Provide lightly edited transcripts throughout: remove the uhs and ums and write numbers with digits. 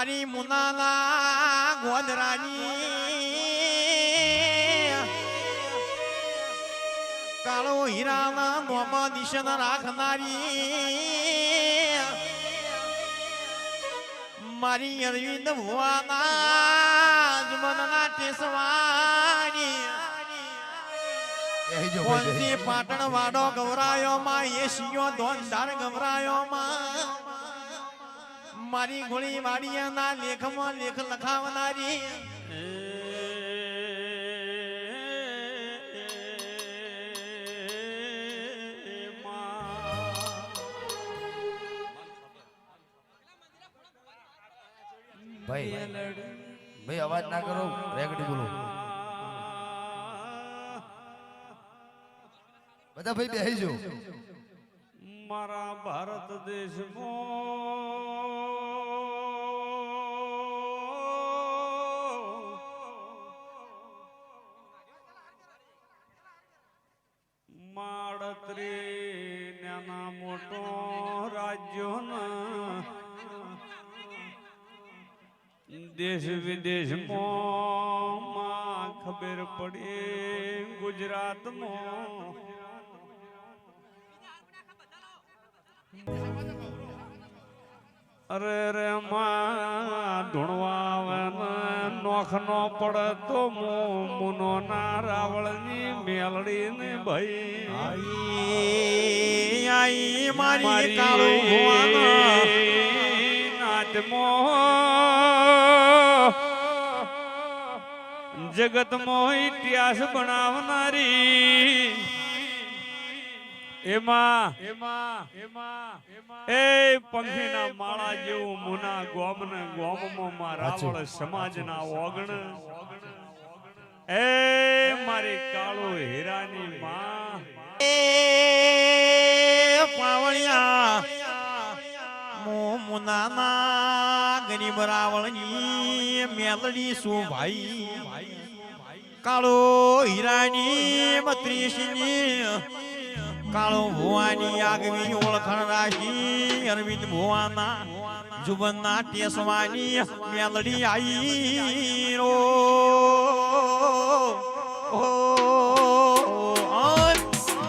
મારી મુનાના ગોદરાની કાળો હીરાના નોમા દિશા રાખનારી મારી અરવિંદ ભુવાના જમનના ટેસવાની કોણથી પાટણ વાડો ગવરાયો માં એ શિયો ધોનધાર ગવરાયો માં મારી ગોળી વાડિયાના લેખમાં લેખ લખાવનારી ભાઈ ભાઈ અવાજ ના કરો રેગડી બોલો બધા ભાઈ બેહી જો મારા ભારત દેશમાં માળત્રી નાના મોટો રાજ્યોના દેશ વિદેશમાં ખબર પડી ગુજરાતમાં અરે રે માં ધૂણવા આવે નોખ નો પડે તો મુનો ના રાવળની મેલડી ને ભાઈ આઈ મારી કાળો નાચમો જગતમાં ઇતિહાસ બનાવનારી એમાં એ પંખીના માળા જેવું મુના ગોમને ગોમમાં રાવળ સમાજના ઓગણ એ મારી કાળો હીરાની માં પાવળિયા મુનાના ગરીબ રાવળની મેલડી શું ભાઈ કાળો હીરાની બત્રીસની કાળો ભુવાની આગવી ઓળખણ રાશી અરવિંદ ભુવાના જુબનના ટેસવાની મેલડી આઈ રો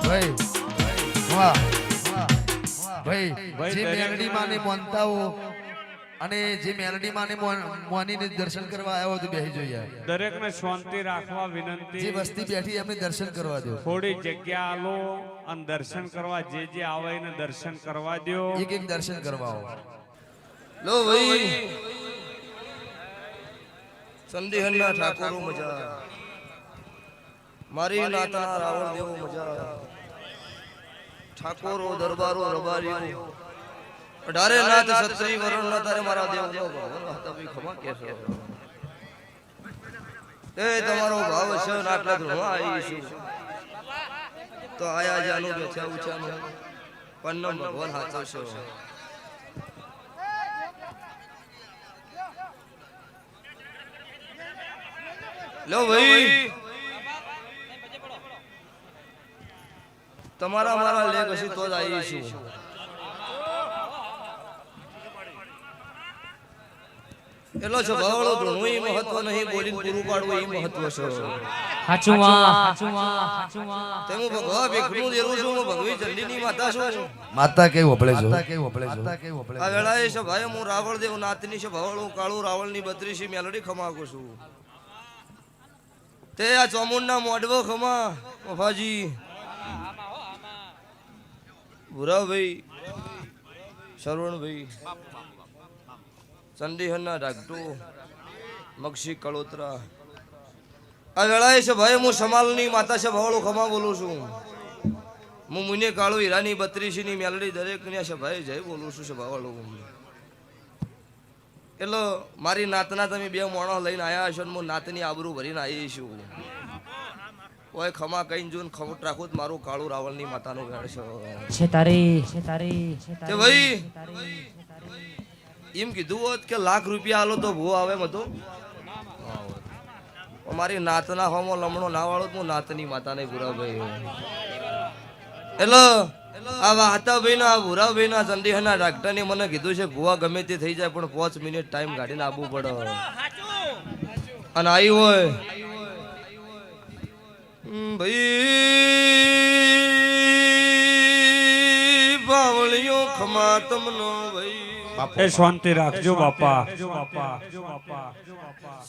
ભાઈ વાહ ભાઈ જે મેલડી માને મોનતા હો અને જે મેલડી માને મોનીને દર્શન કરવા આવ્યો તો બેહી જો યાર દરેકને શાંતિ રાખવા વિનંતી જે વસ્તી બેઠી એમને દર્શન કરવા દો થોડી જગ્યા આલો અને દર્શન કરવા જે આવે એને દર્શન કરવા દો એક એક દર્શન કરવા આવો લો ભાઈ સંદેહના ઠાકોરો મજા મારી નાતના રાવણ દેવો મજા ઠાકોરો દરબારો રબારીઓ અઢારે નાથ સત્રી વરણ ના તારે મારા દેવ નો ભગવાન હતા ભાઈ ખમા કે છો એ તમારો ભાવ છે નાટલા ધ્રુવા આવીશું તો આયા જાનો બેઠા ઉચાનો પન્નમ ભગવાન હાથો છે લો ભાઈ તમારા મારા લેખ હશે તો જ આવીશું એટલો છે ભાવળો ઘણું મહત્વ નહીં બોલીને પૂરું પાડવું એ મહત્વ છે તેમ ભગવા ભીખનું દેરું છું હું ભગવી ચંડીની માતા છું માતા કે ઓપળે જો આ વેળાએ છે ભાઈ હું રાવળ દેવ નાતની છે ભાવળું કાળું રાવળની 32 મેલડી ખમાકું છું તે આ ચોમુંડના મોડવો ખમા મફાજી ભુરાભાઈ શરવણભાઈ ચંડીહરના ડાકટો મક્ષી કળોતરા આ વેળાએ છે ભાઈ હું સમાલની માતા છે ભાવળું ખમા બોલું છું હું મુને કાળો હીરાની 32 ની મેલડી દરેક ને છે ભાઈ જય બોલું છું છે ભાવળું એટલે મારી નાતના તમે બે મોણો લઈને આયા છો ને હું નાતની આબરૂ ભરીને આવી છું ઓય ખમા કઈ જોન ખમટ રાખું મારું કાળું રાવળની માતાનું વેળ છે તે ભાઈ એમ કીધું હોત કે લાખ રૂપિયા આલો તો ભૂ આવે મતો મારી નાતના હોમો લમણો ના વાળો હું નાતની માતાને પૂરા ભાઈ એટલે આ વાહતાભાઈ ના ભૂરાભાઈ ના ચંડીહના ડાક્ટર ને મને કીધું છે ભૂવા ગમે તે થઈ જાય પણ 5 મિનિટ ટાઈમ કાઢીને આવવું પડે અને આવી હોય ભાઈ બાવળિયો ખમા તમનો ભાઈ એ શાંતિ રાખજો બાપા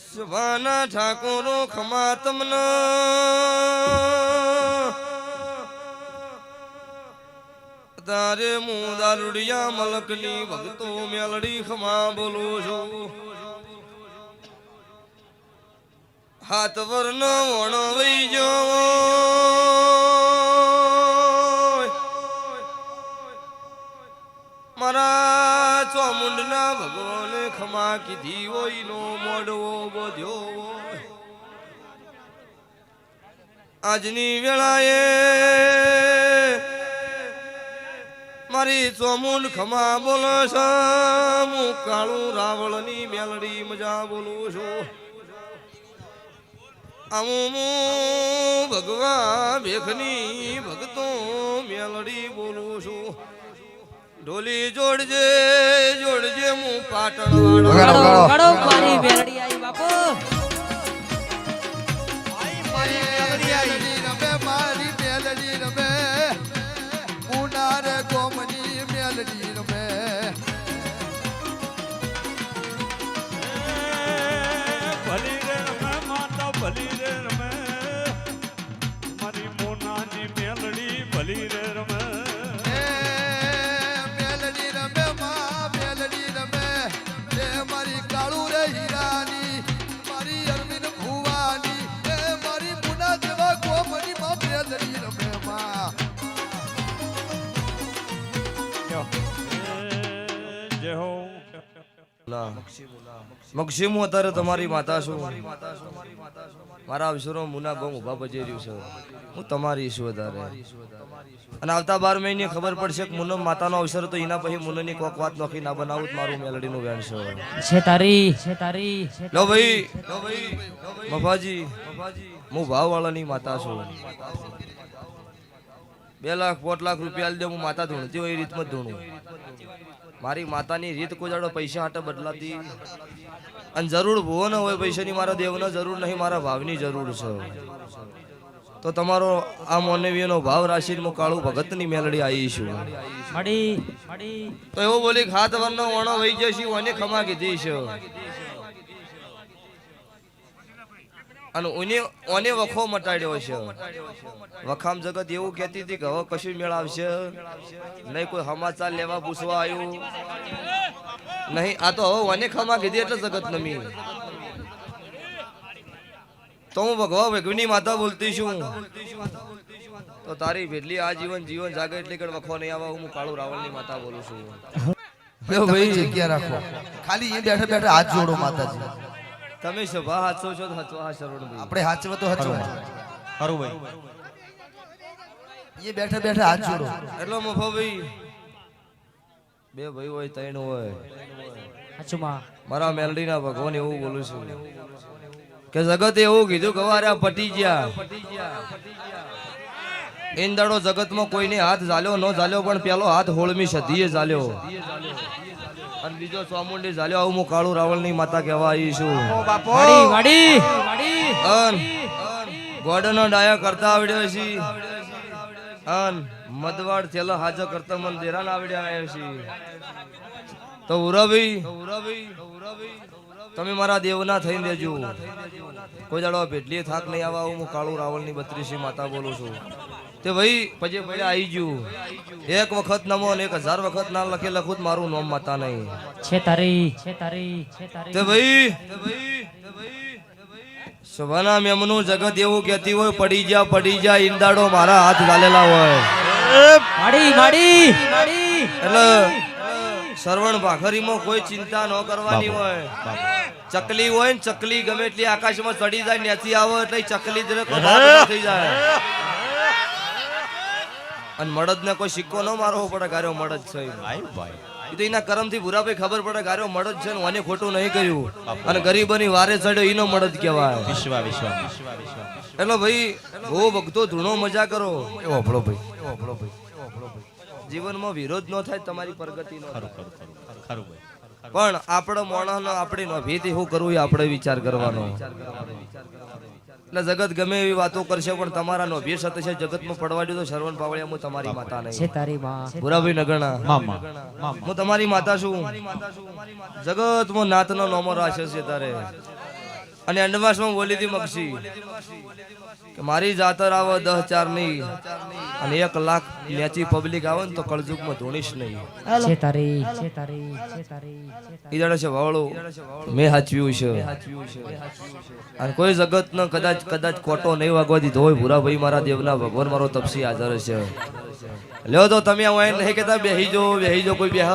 સવાના ઠાકોરો ખમા તમનો તારે હું દારૂડિયા મલકની ભક્તો મેલડી ખમા બોલું છું હાથ વરનો વણો વઈ જો મારા ચોમુંડના ભગવાને ખમા કીધી હોય નો મોડવો બોધ્યો આજની વેળાએ મારી ચોમુંડ ખમા બોલો છે હું કાળું રાવળની મેલડી મજા બોલું છું આવું ભગવા ભેખની ભક્તો મેલડી બોલું છું ઢોલી જોડજે હું પાટણ વગાડો મારી મેલડી આઈ બાપુ મારી મેલડી રમે મારી મેલડી રમે ઉનાર ગોમની મેલડી રમે ભલી રે રમે માતા ભલી રે રમે મારી મોનાની મેલડી ભલી રે રમે મેલડી રમે માં મેલડી રમે એ મારી કાળુ રે હીરાની મારી અરવિંદ ભુવાની એ મારી મુના જેવા ગોમની માં મેલડી રમે માં જય હો મક્ષી હું અત્યારે તમારી માતા છું મારા અવસરો મુના ગોમ ઉભા બજે રહ્યું છે હું તમારી છું વધારે અને આવતા 12 મહિને ખબર પડશે કે મુનો માતાનો અવસર તો એના પછી મુનોની કોક વાત નોખી ના બનાવું જ મારું મેલડીનું વેણ છે તારી લો ભાઈ મફાજી હું ભાવવાળાની માતા છું 2 લાખ 5 લાખ રૂપિયા આલી દે હું માતા ધૂણતી હોય એ રીતમાં જ ધૂણું મારી માતાની રીત કોઈ જાડો પૈસા હાટે બદલાતી અને જરૂર ભૂવો ન હોય પૈસાની મારા દેવનો જરૂર નહીં મારા ભાવની જરૂર છે તો તમારો આ મોનવીનો ભાવ રાશિનો કાળું ભગતની મેલડી આવી છું તો એવું બોલી હાથ વરનો વણો વહી જશે ઓને ખમા કીધી છે અને ઓને વખો મટાડ્યો છે વખામ જગત એવું કહેતી હતી કે હવે કશું મેળ આવશે નહીં કોઈ સમાચાર લેવા પૂછવા આવ્યું નહીં આ તો હવે ઓને ખમા કીધી એટલે જગત નમી તો હું ભગવા વેગની માતા બોલતી છું તો તારી ભેટલી આ જીવન જાગે એટલી કણ વખો નહીં આવા હું કાળુ રાવણની માતા બોલું છું ભાઈ જગ્યા રાખો ખાલી એ બેઠા બેઠા હાથ જોડો માતાજી તમે સભા હાચો છો તો હચવા શરણ ભાઈ આપણે હાચવો તો હચવો ખરું ભાઈ એ બેઠા બેઠા હાથ જોડો એટલો મફો ભાઈ 2 ભાઈ હોય 3 હોય મારા મેલડીના ભગવાન એવું બોલું છું કે જગત એવું કીધું ગવારા પટી ગયા ઇંદાડો જગતમાં કોઈને હાથ ઝાલ્યો ન ઝાલ્યો પણ પેલો હાથ હોળમી સદીએ ઝાલ્યો અને બીજો ચામુંડી ઝાલ્યો આવું હું કાળુ રાવણની માતા કહેવા આવી છું ગોડનો ડાયા કરતા આવડ્યો છે અન મદવાડ થેલો હાજો કરતા મન દેરાન આવડ્યા આવ્યો છે તો ઉરાભાઈ તમે મારા દેવના થઈને દેજો કોઈ દાડો ભેટલી થાક નહીં આવા હું કાળુ રાવણની 32 માતા બોલું છું તે ભાઈ પછી પડ્યા આવી ગયું એક વખત નમો અને 1000 વખત ના લખું મારું નામ માતા નહીં તે ભાઈ સવાના મેમનું જગત એવું કહેતી હોય પડી જા ઈંદાડો મારા હાથ ગાલેલા હોય એટલે સરવણ ભાખરીમાં કોઈ ચિંતા ન કરવાની હોય ચકલી હોય ને ચકલી ગમે એટલી આકાશમાં ચડી જાય ત્યાંથી આવે એટલે ચકલી જ થઈ જાય અને મળદ ને કોઈ સિક્કો ન મારવો પડે ગાર્યો મળદ છે એ તો એના કરમ થી ભૂરાભાઈ ખબર પડે ગાર્યો મળદ છે ને મને ખોટું નહીં કર્યું અને ગરીબની વારે ચડ્યો એનો મળદ કહેવાય એટલે ભાઈ બહુ ભક્તો ધૂણો મજા કરો એવો ભળો ભાઈ જીવનમાં વિરોધ ન થાય તમારી પ્રગતિ ન ખરું થાય ખરું ખરું ખરું ભાઈ પણ આપણો માણસનો આપણી નભીથી શું કરવું એ આપણે વિચાર કરવાનો એટલે જગત ગમે એવી વાતો કરશે પણ તમારા નભી સાથે છે જગતમાં પડવા દો તો શ્રવણ પાવળિયા હું તમારી માતા છે નહીં તારી માં ભુરાભાઈ નગણા મામા મામા હું તમારી માતા છું જગતમાં નાતનો નોમો રાખ્યો છે તારે અને અંડમાસમાં બોલી હતી મક્ષી કે મારી જાતર આવે 10,000 ની અને 1 લાખ નેચી પબ્લિક આવે ને તો કળજુગમાં ધોણીશ નહીં છે તારી છે તારી છે તારી ઈ દાડે છે વાવળો મેં હાચવ્યું છે અને કોઈ જગત ને કદાચ કોટો નહીં વાગવા દીધો હોય ભુરાભાઈ મારા દેવના ભગવાન મારો તપસી હાજર છે લ્યો તો તમે અહીં નહીં કેતા બેહી જો કોઈ બેહ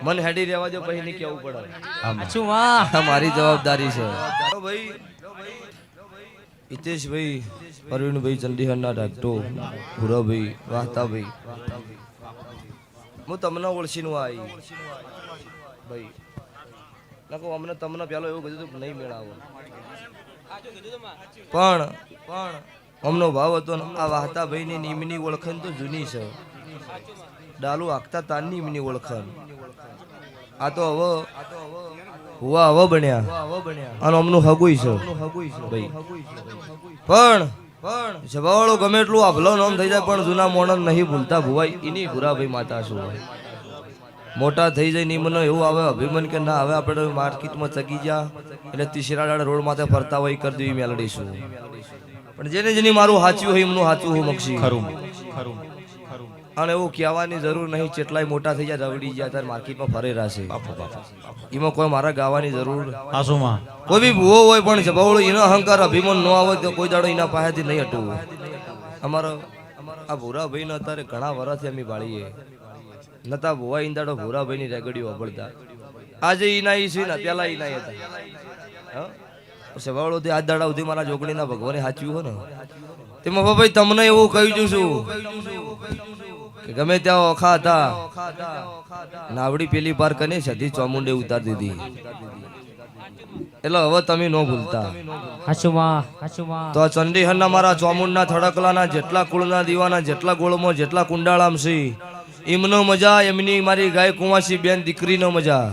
મન હેડી રહેવા દો પછી નહીં કેવું પડે સાચું માં આ મારી જવાબદારી છે ભાઈ હિતેશભાઈ પરવીનભાઈ ચંડીહરના ડાક્ટો ભુરાભાઈ વાહતાભાઈ હું તમને ઓળખીનું આવી ભાઈ નાખો અમને તમને પેલો એવું કીધું કે નહીં મેળાવો પણ અમનો ભાવ હતો ને આ વાહતાભાઈ ની નીમની ઓળખાણ તો જૂની છે ડાલુ આખતા તાર નીમની ઓળખાણ આ તો હવે હુવા હવે બન્યા અને અમનું હગુઈ છે ભાઈ પણ જવાવાળો ગમે એટલું આભલો નામ થઈ જાય પણ જૂના મોણન નહીં ભૂલતા ભુવાઈ એની ભુરાભાઈ માતા શું મોટા થઈ જાય નિમનો એવું આવે અભિમન કે ના હવે આપણે માર્કેટમાં ચગી જા એટલે તીસરા રોડ માથે ફરતા હોય કરી દેવી મેલડીશું પણ જેને જેની મારું સાચું હોય એમનું સાચું હું મક્ષી ખરું ખરું ખરું અને એવું કહેવાની જરૂર નહીં જેટલાય મોટા થઈ જાય રવડી જાય ત્યારે માર્કેટમાં ફરેલા છે એમાં કોઈ મારા ગાવાની જરૂર આસુમાં કોઈ બી ભૂવો હોય પણ જબાવળો એનો અહંકાર અભિમાન ન આવે તો કોઈ દાડો એના પાસેથી નહીં હટવું અમારો આ ભૂરાભાઈ ને અત્યારે ઘણા વર્ષથી અમે બાળીએ નતા ભુવા ઈંદાડો ભૂરાભાઈ ની રેગડીઓ અબળતા આજે ઈના ઈ છે ને પેલા ઈના હતા સવાળો થી આજ દાડા સુધી મારા જોગણીના ભગવાને સાચ્યું હો ને તેમાં ભાઈ તમને એવું કહી છું કે ગમે ત્યાં ઓખા હતા નાવડી પેલી પાર કને સધી ચોમુંડે ઉતાર દીધી એટલે હવે તમે ન ભૂલતા સાચું માં તો ચંડીહરના મારા ચોમુંડના થડકલાના જેટલા કુળના દીવાના જેટલા ગોળમાં જેટલા કુંડાળામ છે એમનો મજા એમની મારી ગાય કુંવાસી બેન દીકરીનો મજા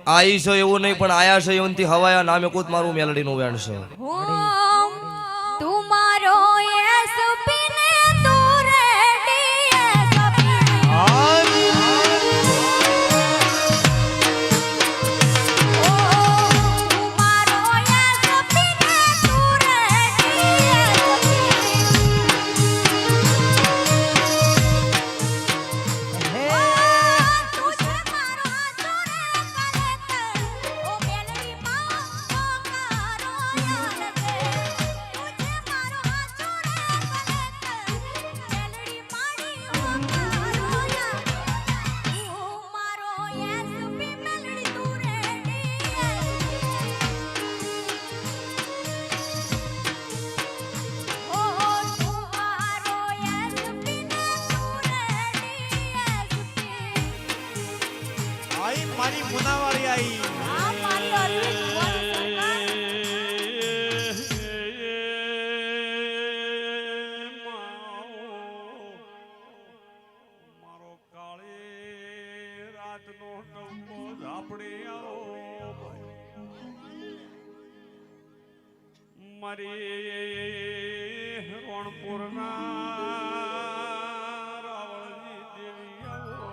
આઈ છો એવું નહીં પણ આયા છે એવનથી હવાયા નામે કૂદ મારું મેલડીનું વેણ છે तुम्हारो एसपी ने तू रेडी एसपी ओ तुम्हारो एसपी ने तू रेडी एसपी तुझे मारो तोरे कलेक्टर ओ मेलडी मां ओ कारो यार दे तुझे मारो तोरे कलेक्टर मेलडी माड़ी ओ कारो यार तू मारो एसपी मेलडी तू रेडी ओ तुम्हारो एसपी ने तू रेडी एसपी આઈ મારી મુનાવાળી આઈ આ મારી અરવિંદ કુંવર સરકાર મારો કાળે રાતનો ટંકો ઝાપડી આવો મારી રણપુરના રાવળની દેવી આવો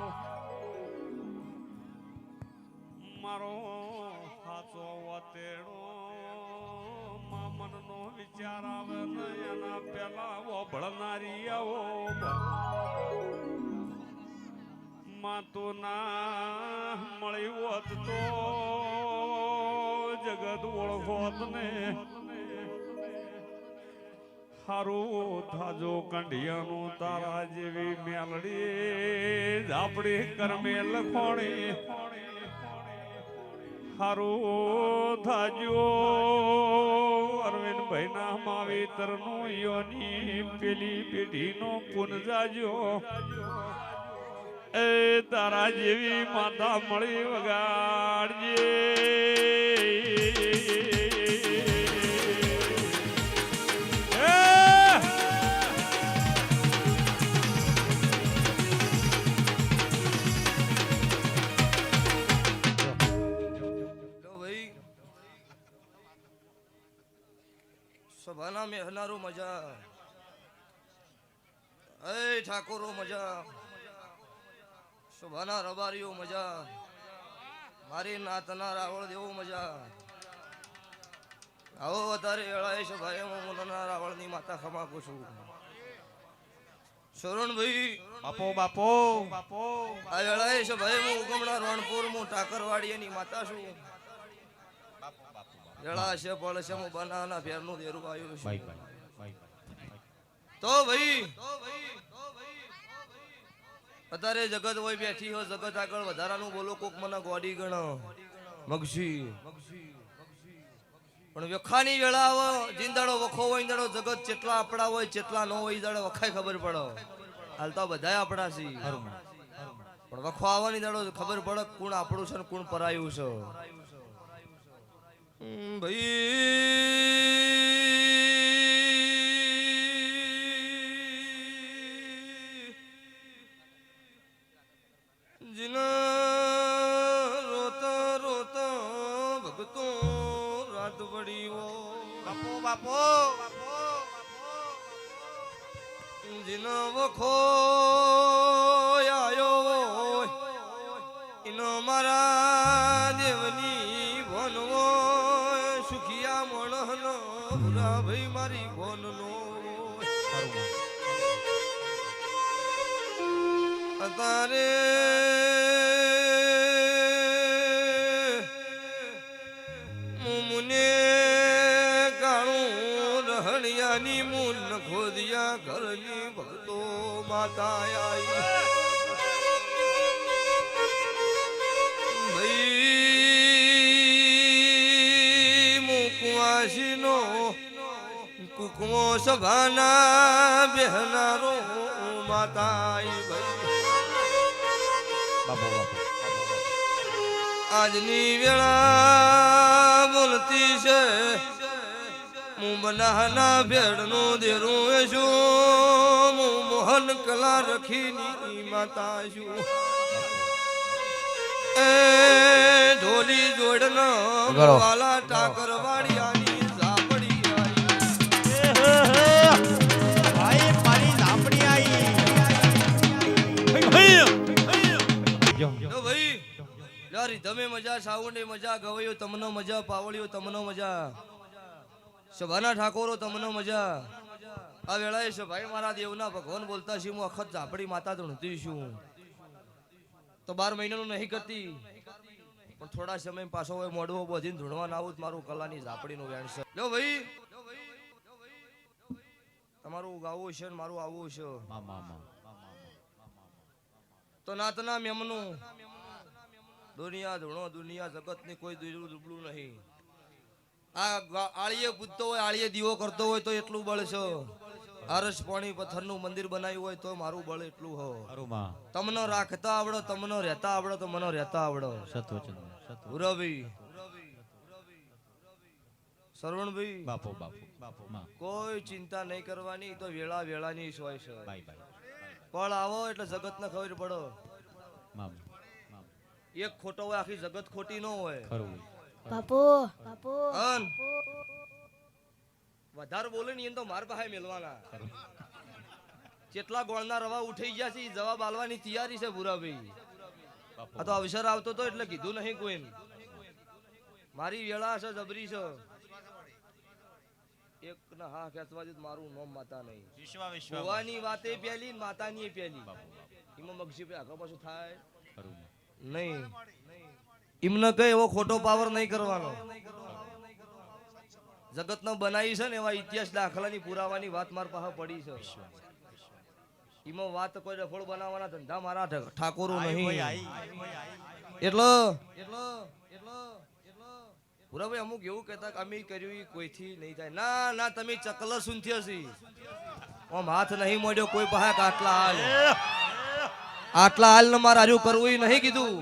મારો સાચો વતેડો મામનનો વિચાર આવે ને એના પેલા ઓભળનારી આવો માં તો ના મળી હોત તો જગત ઓળખોત ને હારું થાજો કંઢિયાનું તારા જેવી મેલડી ઝાપડી કરમે લખોણી હારું થાજો અરવિંદભાઈ ના માવેતર નું યોની પેલી પેઢીનો પુન જાજો એ તારા જેવી માતા મળી વગાડજે સભાના મેહનારો મજા, એ ઠાકોરો મજા, સભાના રબારીઓ મજા, મારી નાતના રાવળ દેવો મજા. આવો વધારે એળાય છે ભાઈ, હું મુનાના રાવળની માતા ખમાકું છું. શરણભાઈ બાપો બાપો બાપો આ વેળાએ છે ભાઈ, હું ઉગમણા રણપુર હું ટાકરવાડીની માતા છું. વેળા છે પણ છે હું બનાના ફેરનું દેરું આવ્યું છું. તો ભાઈ અત્યારે જગત હોય બેઠી હોય, જગત આગળ વધારાનું બોલો, કોક મને ગોડી ગણ મગશી. પણ વખાની વેળા આવે, જીંદાડો વખો હોય દાડો જગત જેટલા આપડા હોય જેટલા ન હોય દાડો વખાય ખબર પડે. હાલ તો બધાય આપડા છે, પણ વખો આવવાની દાડો ખબર પડે કોણ આપણું છે ને કોણ પરાયું છે. ભાઈ જીના રોતા રોતા ભગતો રાત પડીઓ, બાપો બાપો બાપો જીનો વખો આયો ઇનો મારા દેવની ભોનવો, સુખિયા મણનો ભૂરા ભાઈ મારી ભોનનો. અત્યારે મુને કાણું રહણિયાની મુન ખોદિયા ઘરની ભક્તો માતા આઈ. ભાઈ મુકવાસીનો કુકમો સભાના બેહનારો માતા આઈ. ભાઈ આજની વેળા બોલતી છે, હું બનાના ભેડનું દેરું છું, હું મોહન કલા રખીની માતા છું. એ ઢોલી જોડનો વાલા ટાકરવાડિયાની ઝાપડી ભાઈ મારી ઝાપડી આવી. તો ભાઈ યારી તમે મજા, સાઉન્ડે મજા, ગવૈયો તમનો મજા, પાવળીઓ તમનો મજા, સભાના ઠાકોરો તમનો મજા. આ વેળાએ છે ભાઈ મારા દેવના ભગવાન બોલતા છે, હું અખત ઝાપડી માતા ધૂણતી છું. તો 12 મહિનાનું નહીં કરતી, પણ થોડા સમય પાછો હોય મોડવો બધીને ધૂણવા ના આવું મારું કલાની ઝાપડીનું વેણ છે. લો ભાઈ તમારું ગાવું છે ને મારું આવવું છે. તો નાતના મેમનું દુનિયા ધૂણો, દુનિયા જગતની કોઈ દુબળું નહીં. આ આળીએ પૂજતો હોય, આળીએ દીવો કરતો હોય તો એટલું બળ છે. આરસ પાણી પથ્થરનું મંદિર બનાવ્યું હોય તો મારું બળ એટલું હો. તમને રાખતા આવડો, તમને રહેતા આવડો તો મને રહેતા આવડો. ભૂરાભાઈ સરવણભાઈ બાપો બાપો બાપો કોઈ ચિંતા નહીં કરવાની, તો વેળા વેળાની હોય છે. પણ આવો એટલે જગતને ખબર પડો. એક ખોટો હોય આખી જગત ખોટી ન હોય. બાપુ બાપુ અન વધારે બોલે ને એને તો માર પાસે મેલવાના. જેટલા ગોળના રવા ઉઠી ગયા છે જવાબ આલવાની તૈયારી છે ભૂરાભાઈ. આ તો અવસર આવતો તો એટલે કીધું નહીં કોઈ. મારી વેળા છે જબરી છે. એક ના હા ખેંચવા દીધું મારું નામ માતા નહીં. વિશ્વા વિશ્વા ભુવાની વાતે પહેલી ને માતાની પેલી. એમાં મગજી પે આગળ પાછું થાય નહીં. એમને કઈ એવો ખોટો પાવર નહીં કરવાનો. જગત નો બનાવી છે ને એવા ઇતિહાસ દાખલાની પુરાવાની વાત માર પાસે પડી છે. એમાં વાત કોઈ રફળ બનાવવાના ધંધા મારા ઠાકોરો નહીં. એટલો પુરાભાઈ અમુક એવું કહેતા કે અમે કર્યું ઈ કોઈથી નહીં થાય. ના ના તમે ચકલ સુનથી હશી. આમ હાથ નહીં મોડ્યો કોઈ પાસે આટલા હાલ, આટલા હાલ ને મારે હાર્યું કરવું ઈ નહીં કીધું.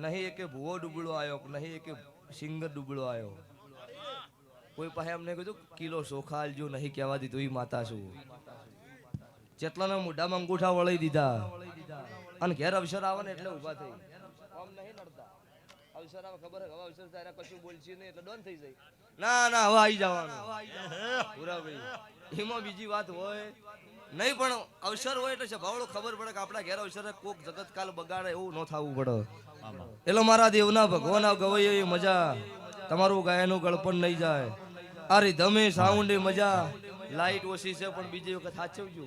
નહીં કે ભૂવો ડૂબળો આવ્યો, નહીં કે સિંગર ડૂબળો આવ્યો. કોઈ પાસે એમને કીધું કિલો ચોખા આલજો, નહીં કહેવા દીધું ઈ માતા છું. જેટલાના મોઢામાં અંગૂઠા વળી દીધા અને ઘેર અવસર આવે ને એટલે ઉભા થઈ. આમ નહીં નડતા. અવસર આવે ખબર હે, હવે અવસર તારા કશું બોલશે નહીં એટલે ડોન થઈ જાય. ના ના હવે આવી જવાનું પુરાભાઈ, એમાં બીજી વાત હોય નહીં, પણ અવસર હોય એટલે ભાવડો ખબર પડે કે આપણા ઘેર અવસર કોક જગત કાલ બગાડે એવું ન થવું પડે. એટલે મારા દેવના ભગવાન ગવાય એ મજા, તમારું ગાયનું ગળપણ નહીં જાય. આ રીધમે સાઉન્ડ એ મજા. લાઈટ ઓછી છે પણ બીજી વખત સાચવજો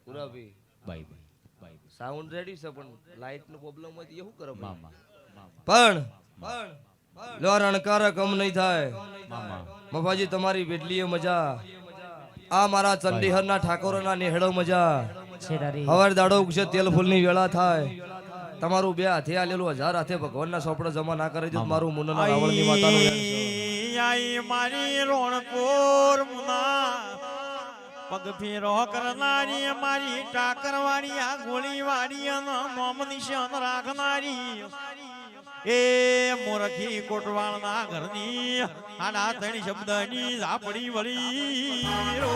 પુરાભાઈ. સાઉન્ડ રેડી છે પણ લાઈટ નો પ્રોબ્લેમ હોય તો એ શું કરો પણ લો રણકારા કમ નહીં થાય. મફાજી તમારી વેટલીએ મજા, આ મારા ચંડીહરના ઠાકોરના નેહડો મજા. છે તારી હવાર દાડો ઉગશે તેલ ફૂલની વેળા થાય. તમારું બે હાથે આલેલું 1000 હાથે ભગવાનના સોપડો જમા ના કરી દો. મારું મુન્નાના રાવણની માતાનું યાદ છે. આઈ મારી રોણપુર મુના પગ ફેરો કરનારી મારી ટાકરવાળી આ ગોળીવાળી અને મોમ નિશાન રાખનારી એ મોરખી કોટવાળના ઘરની આડા ત્રણ શબ્દની ઝાપડી વળી રો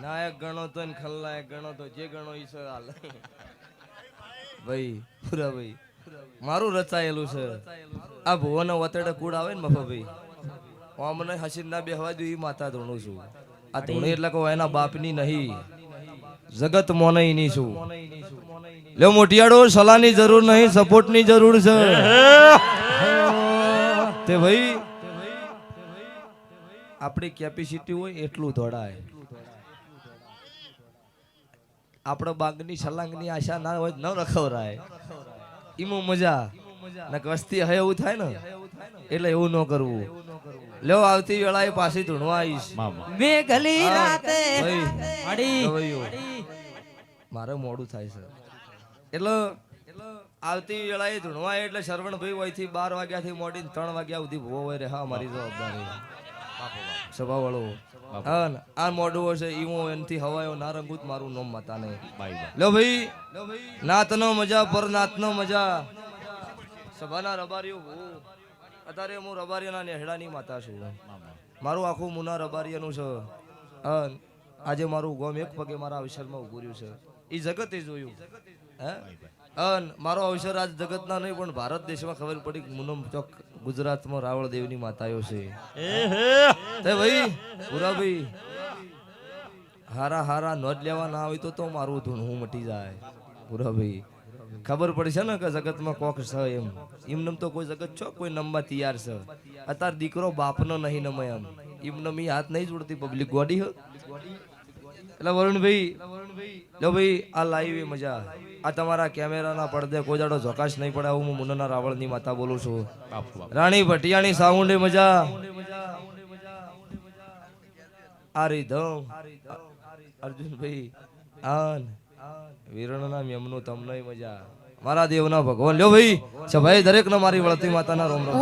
નાયક ગણો તો ને ખલનાયક ગણો તો જે ગણો ઈ છે હાલ. ભાઈ પૂરા ભાઈ મારું રચાયેલું છે. આ ભુવનો વતડે કુડ આવે ને મફા ભાઈ, અમને હસીન ના બેહવા દઉં ઈ માતા ધૂણું છું. આ ધૂણી એટલે કહો એના બાપની નહીં, જગત મોનઈ ની છું. લ્યો મોટિયાડો સલાહની જરૂર નહીં, સપોર્ટની જરૂર છે. તે ભાઈ આપણી કેપેસિટી હોય એટલું દોડાય. આપણે બાગની સલાંગની આશા ના હોય ન રખવરાય. ઈમો મજા ને વસ્તી હે એવું થાય ને એટલે એવું ન કરવું. લ્યો આવતી વેળાએ પાછી ધૂણવા આવીશ. મે ગલી રાતે ભાઈ, ગવૈયો. મારે મોડું થાય છે એટલે આવતી વેળાએ ધૂણવા એટલે શરવણભાઈ હોયથી 12 વાગ્યાથી મોડીને 3 વાગ્યા સુધી ભૂવો હોય રે. હા મારી જવાબદારી સભા વાળો. આ મોઢું હશે ઈમો એનથી હવાયો ના રંગુત મારું નામ માતા ને. લો ભાઈ નાતનો મજા પર નાતનો મજા. સભાના રબારીઓ હું અત્યારે હું રબારીના નેહડાની માતા છું. મારું આખું મુના રબારીયાનું છે. આજે મારું ગોમ એક પગે મારા અવસરમાં ઉભું રહ્યું છે. એ જગતે જોયું હે. મારો અવસર આજ જગતના નહીં પણ ભારત દેશમાં ખબર પડી કે મુનમ ચોક ગુજરાતમાં રાવળ દેવની માતાઓ છે. તે ભાઈ પૂરા ભાઈ હારા હારા નોંધ લેવા ના હોય તો મારું ધૂણું મટી જાય. પૂરા ભાઈ ખબર પડશે ને કે જગતમાં કોક છે એમ. એમને તો કોઈ જગત છો કોઈ નમવા તૈયાર છે. અત્યારે દીકરો બાપનો નહીં નમે એમ. એમને મી હાથ નહીં જોડતી પબ્લિક ગોડી એટલે વરુણભાઈ લો ભાઈ આ લાઈવ એ મજા. આ તમારા કેમેરાના પડદે કોઈ દાડો ઝોકાશ નહીં પડે હું મુન્નાના રાવળની માતા બોલું છું. રાણી ભટિયાની સાઉન્ડ એ મજા. આ રીધમ અર્જુનભાઈ આન વીરણના મેમનું તમને મજા. મારા દેવના ભગવાન લ્યો ભાઈ સભાઈ દરેકને મારી વળતી માતાના રોમ રોમ.